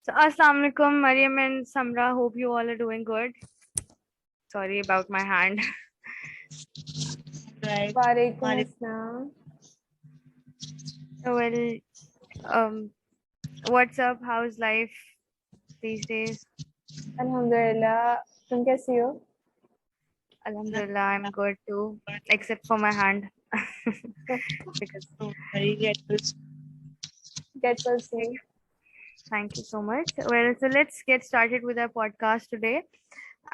So, Assalamu alaikum, Mariam and Samra. Hope you all are doing good. Sorry about my hand. Right. Walaikum Malik. Assalam. Well, um, what's up? How's life these days? Alhamdulillah. तुम कैसी हो? Alhamdulillah, I'm good too, except for my hand. Because Don't worry, get this. Get well soon. thank you so much. Well, so let's get started with our podcast today.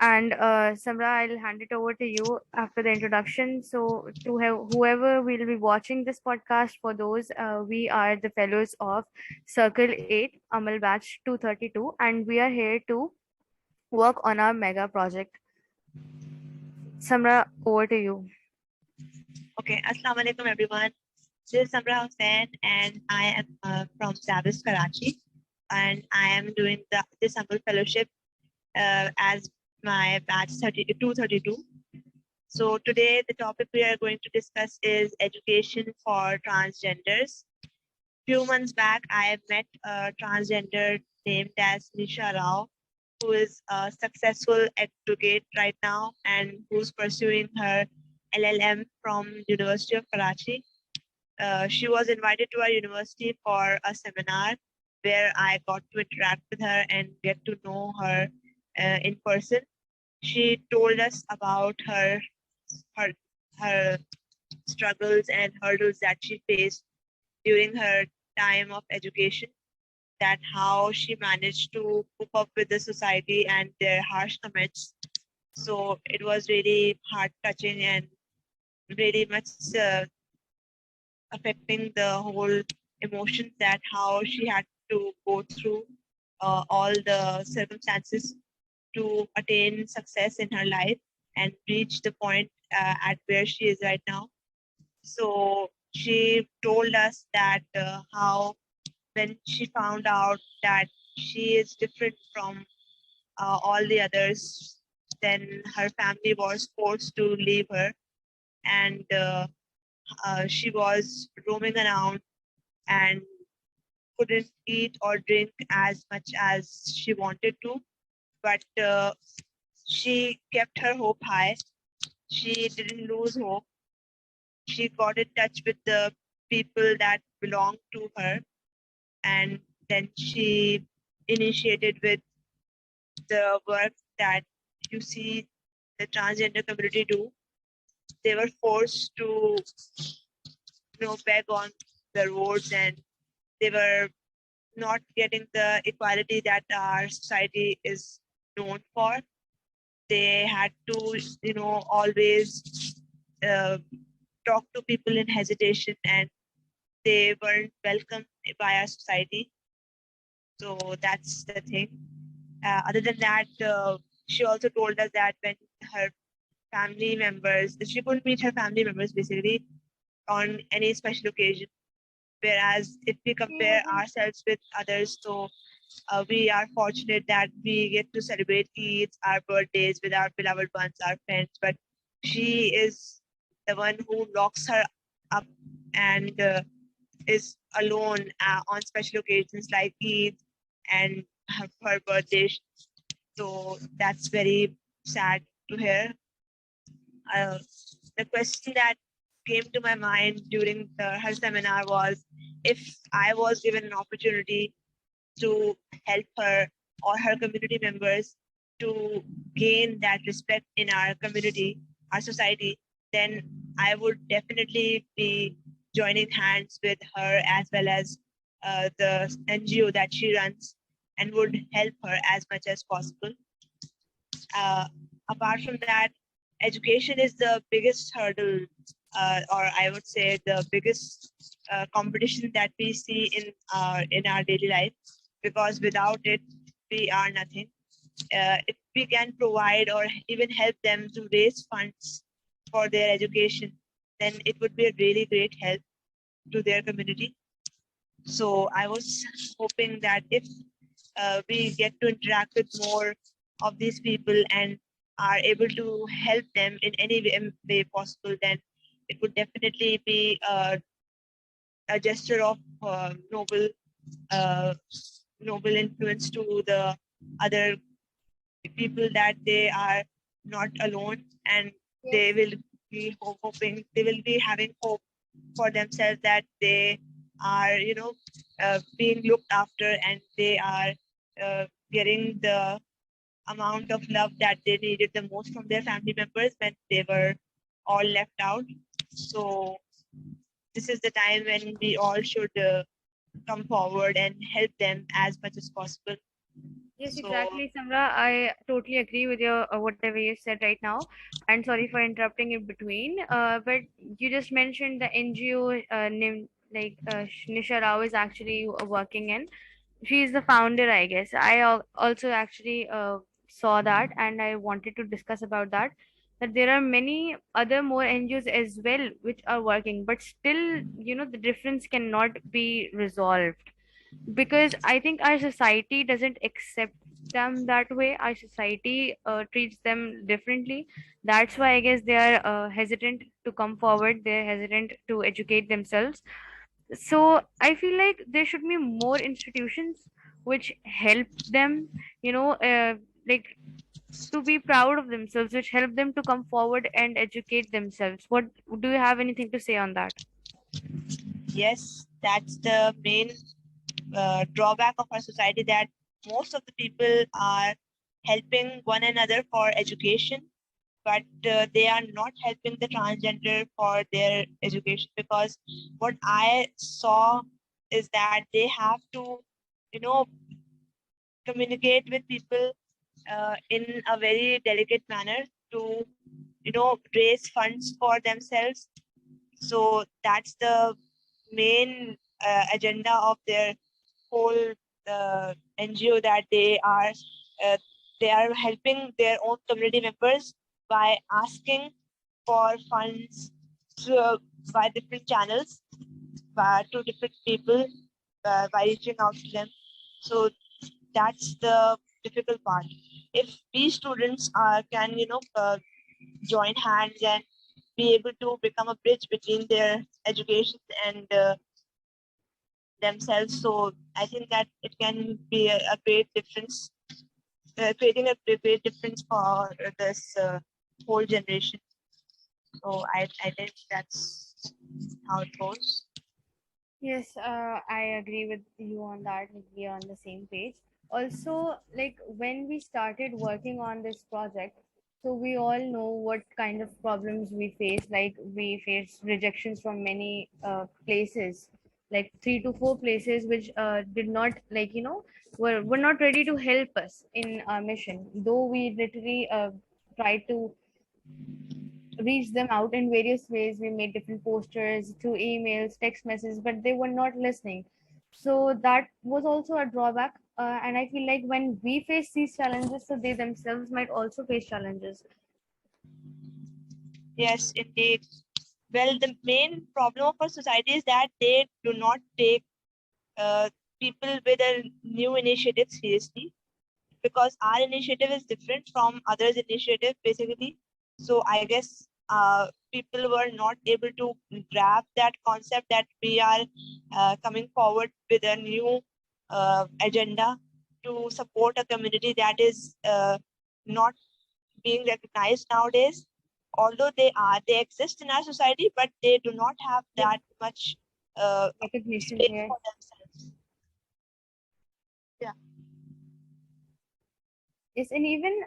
And Samra, I'll hand it over to you after the introduction. So, to whoever will be watching this podcast, for those, we are the fellows of Circle 8, Amal Batch 232, and we are here to work on our mega project. Samra, over to you. Okay, Assalamu alaikum everyone. This is Samra Hussain and I am from Sabis, Karachi, and I am doing this Amal Fellowship as my batch 232. So today the topic we are going to discuss is education for transgenders. Few months back, I met a transgender named as Nisha Rao, who is a successful advocate right now and who's pursuing her LLM from University of Karachi. She was invited to our university for a seminar where I got to interact with her and get to know her in person. She told us about her her struggles and hurdles that she faced during her time of education, that how she managed to cope up with the society and their harsh comments. So it was really heart touching and really much affecting the whole emotions, that how she had to go through all the circumstances to attain success in her life and reach the point at where she is right now. So she told us that how when she found out that she is different from all the others, then her family was forced to leave her, and she was roaming around and couldn't eat or drink as much as she wanted to. But she kept her hope high. She didn't lose hope. She got in touch with the people that belonged to her, and then she initiated with the work that you see the transgender community do. They were forced to beg on the roads, and they were not getting the equality that our society is known for. They had to always uh, talk to people in hesitation, and they weren't welcomed by our society. So that's the thing. Other than that, she also told us that when her family members, she couldn't meet her family members basically on any special occasion. Whereas if we compare ourselves with others, so we are fortunate that we get to celebrate Eid, our birthdays with our beloved ones, our friends. But she is the one who locks her up and is alone on special occasions like Eid and her birthday. So that's very sad to hear. Uh, the question that came to my mind during her seminar was, if I was given an opportunity to help her or her community members to gain that respect in our community, our society, then I would definitely be joining hands with her as well as the NGO that she runs, and would help her as much as possible. Uh, Apart from that, education is the biggest hurdle, or I would say the biggest competition that we see in our daily life, because without it, we are nothing. If we can provide or even help them to raise funds for their education, then it would be a really great help to their community. So I was hoping that if we get to interact with more of these people and are able to help them in any way possible, then it would definitely be a gesture of noble uh, noble influence to the other people, that they are not alone, and they will be hoping, they will be having hope for themselves, that they are, being looked after, and they are getting the amount of love that they needed the most from their family members when they were all left out. So this is the time when we all should come forward and help them as much as possible. Yes, So exactly, Samra. I totally agree with your whatever you said right now, and sorry for interrupting in between. But you just mentioned the NGO named Nisha Rao is actually working in. She's the founder, I guess. I also actually saw that, and I wanted to discuss about that. That there are many other more NGOs as well which are working, but still, the difference cannot be resolved because I think our society doesn't accept them that way. Our society treats them differently. That's why I guess they are hesitant to come forward. They're hesitant to educate themselves. So I feel like there should be more institutions which help them, like to be proud of themselves, which help them to come forward and educate themselves. What do you have anything to say on that? yes, that's the main drawback of our society, that most of the people are helping one another for education, but they are not helping the transgender for their education, because what I saw is that they have to, you know, communicate with people in a very delicate manner to, raise funds for themselves. So that's the main agenda of their whole NGO, that uh, they are helping their own community members by asking for funds through, by different channels, to different people, by reaching out to them. So that's the difficult part. If we students can, join hands and be able to become a bridge between their education and themselves, so I think that it can be a great difference, creating a great difference for this whole generation. So I think that's how it goes. Yes, I agree with you on that. We are on the same page. Also, like when we started working on this project, so we all know what kind of problems we face. Like we face rejections from many places, like 3 to 4 places, which did not were not ready to help us in our mission. Though we literally tried to reach them out in various ways. We made different posters through emails, text messages, but they were not listening. So that was also a drawback. And I feel like when we face these challenges, so they themselves might also face challenges. Yes, indeed. Well, the main problem of our society is that they do not take uh, people with a new initiative seriously, because our initiative is different from others' initiative, basically. So I guess people were not able to grab that concept, that we are coming forward with a new agenda to support a community that is not being recognized nowadays. Although they exist in our society, but they do not have Yes. that much Recognition, space yeah. for themselves. Yeah. Yes, and even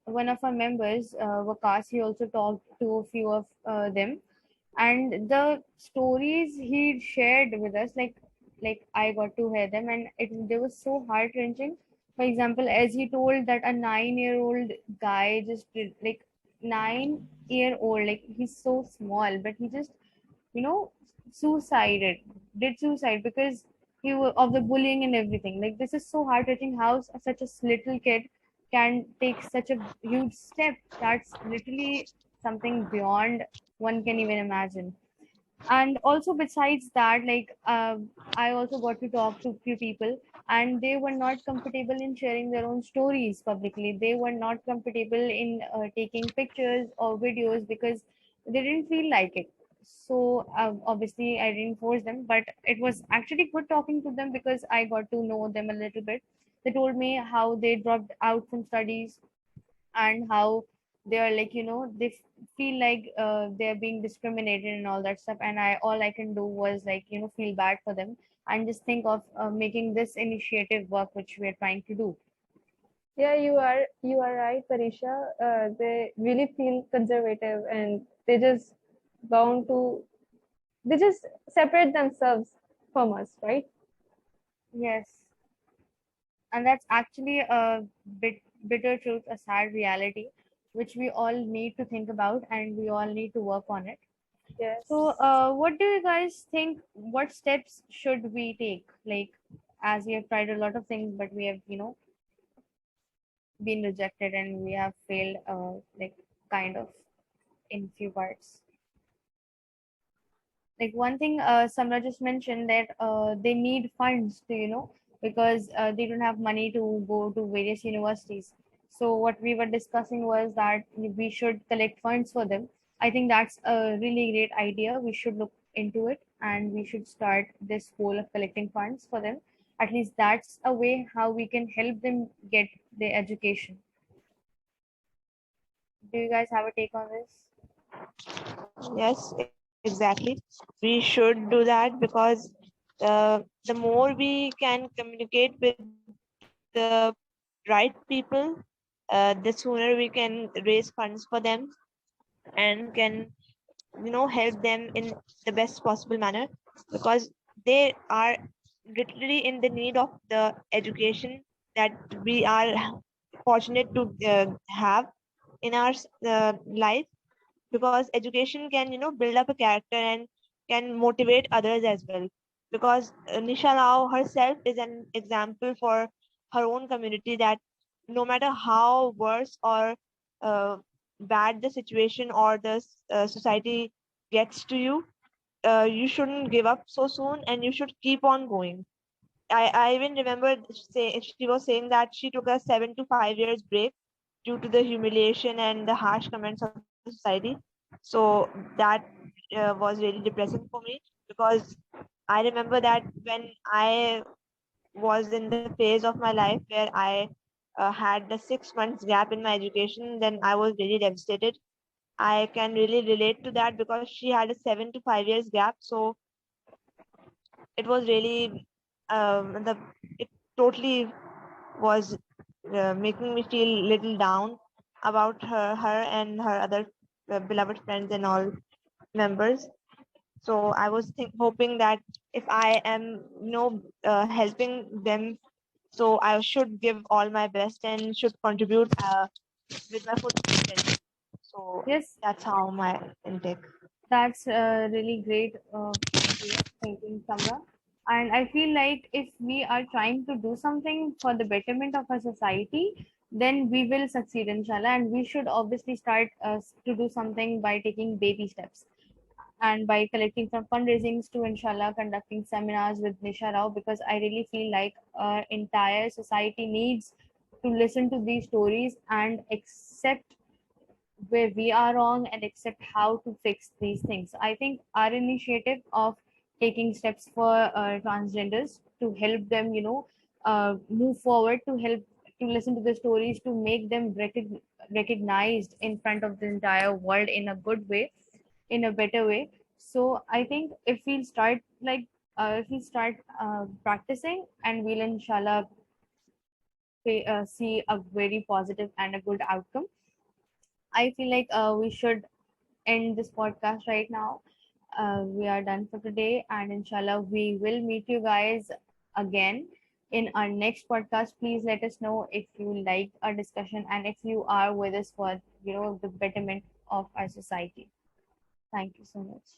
one of our members, Vakas, he also talked to a few of them, and the stories he shared with us, like I got to hear them, and they were so heart wrenching. For example, as he told that a 9-year-old guy just did, like 9-year old, like he's so small, but he just you know suicided, did suicide because of the bullying and everything. Like this is so heart wrenching how such a little kid can take such a huge step. That's literally something beyond one can even imagine. And also besides that, I also got to talk to few people, and they were not comfortable in sharing their own stories publicly. They were not comfortable in taking pictures or videos because they didn't feel like it. So obviously I didn't force them, but it was actually good talking to them because I got to know them a little bit. They told me how they dropped out from studies and how they are like, they feel like they're being discriminated and all that stuff. And I all I can do was like, feel bad for them and just think of making this initiative work, which we are trying to do. Yeah, you are right, Parisha. They really feel conservative and bound to they just separate themselves from us, right? Yes, and that's actually a bitter truth, a sad reality, which we all need to think about and we all need to work on it. So, Yes. what do you guys think? What steps should we take? Like, as we have tried a lot of things, but we have, been rejected and we have failed, like, kind of in few parts. Like one thing, Samra just mentioned that they need funds to, because they don't have money to go to various universities. So what we were discussing was that we should collect funds for them. I think that's a really great idea. We should look into it and we should start this goal of collecting funds for them. At least that's a way how we can help them get their education. Do you guys have a take on this? Yes, exactly. We should do that because the more we can communicate with the right people, the sooner we can raise funds for them and can help them in the best possible manner, because they are literally in the need of the education that we are fortunate to have in our life, because education can build up a character and can motivate others as well. Because Nisha Rao herself is an example for her own community, that no matter how worse or uh, bad the situation or the society gets to you, you shouldn't give up so soon and you should keep on going. I even remember she was saying that she took a 7 to 5 years break due to the humiliation and the harsh comments of the society. So that was really depressing for me, because I remember that when I was in the phase of my life where I had the 6 months gap in my education, then I was really devastated. I can really relate to that because she had a 7 to 5 years gap. So it was really the it totally was making me feel little down about her and her other beloved friends and all members. So I was hoping that if I am helping them, so I should give all my best and should contribute with my full potential. So Yes, that's how my intake. that's a really great way of thinking, Samra. And I feel like if we are trying to do something for the betterment of our society, then we will succeed, inshallah. And we should obviously start to do something by taking baby steps and by collecting some fundraisings to, inshallah, conducting seminars with Nisha Rao, because I really feel like our entire society needs to listen to these stories and accept where we are wrong and accept how to fix these things. I think our initiative of taking steps for transgenders to help them, move forward, to help to listen to the stories, to make them recognized in front of the entire world in a good way, in a better way. So I think if we start practicing, and we'll inshallah see a very positive and a good outcome. I feel like we should end this podcast right now. We are done for today, and inshallah, we will meet you guys again in our next podcast. Please let us know if you liked our discussion and if you are with us for the betterment of our society. Thank you so much.